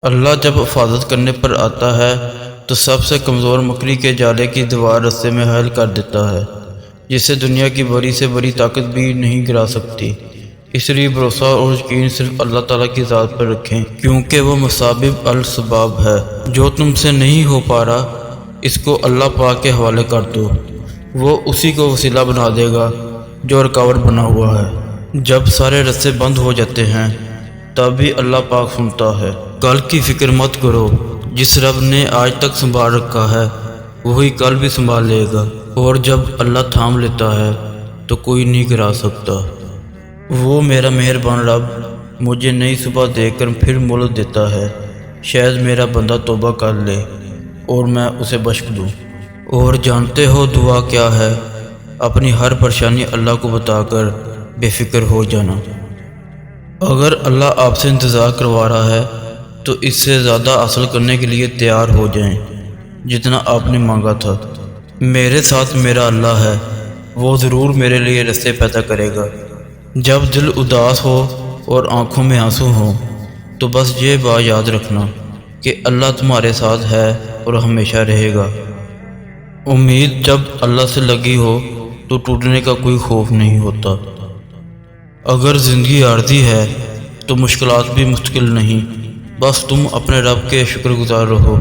اللہ جب حفاظت کرنے پر آتا ہے تو سب سے کمزور مکڑی کے جالے کی دیوار رستے میں حل کر دیتا ہے، جسے دنیا کی بڑی سے بڑی طاقت بھی نہیں گرا سکتی۔ اس لیے بھروسہ اور یقین صرف اللہ تعالیٰ کی ذات پر رکھیں، کیونکہ وہ مسبب الاسباب ہے۔ جو تم سے نہیں ہو پا رہا اس کو اللہ پاک کے حوالے کر دو، وہ اسی کو وسیلہ بنا دے گا جو رکاوٹ بنا ہوا ہے۔ جب سارے رستے بند ہو جاتے ہیں تب بھی اللہ پاک سنتا ہے۔ کل کی فکر مت کرو، جس رب نے آج تک سنبھال رکھا ہے وہی کل بھی سنبھال لے گا، اور جب اللہ تھام لیتا ہے تو کوئی نہیں گرا سکتا۔ وہ میرا مہربان رب مجھے نئی صبح دے کر پھر مہلت دیتا ہے، شاید میرا بندہ توبہ کر لے اور میں اسے بخش دوں۔ اور جانتے ہو دعا کیا ہے؟ اپنی ہر پریشانی اللہ کو بتا کر بے فکر ہو جانا۔ اگر اللہ آپ سے انتظار کروا رہا ہے تو اس سے زیادہ حاصل کرنے کے لیے تیار ہو جائیں جتنا آپ نے مانگا تھا۔ میرے ساتھ میرا اللہ ہے، وہ ضرور میرے لیے راستے پیدا کرے گا۔ جب دل اداس ہو اور آنکھوں میں آنسو ہوں تو بس یہ بات یاد رکھنا کہ اللہ تمہارے ساتھ ہے اور ہمیشہ رہے گا۔ امید جب اللہ سے لگی ہو تو ٹوٹنے کا کوئی خوف نہیں ہوتا۔ اگر زندگی عارضی ہے تو مشکلات بھی مستقل نہیں، بس تم اپنے رب کے شکر گزار رہو۔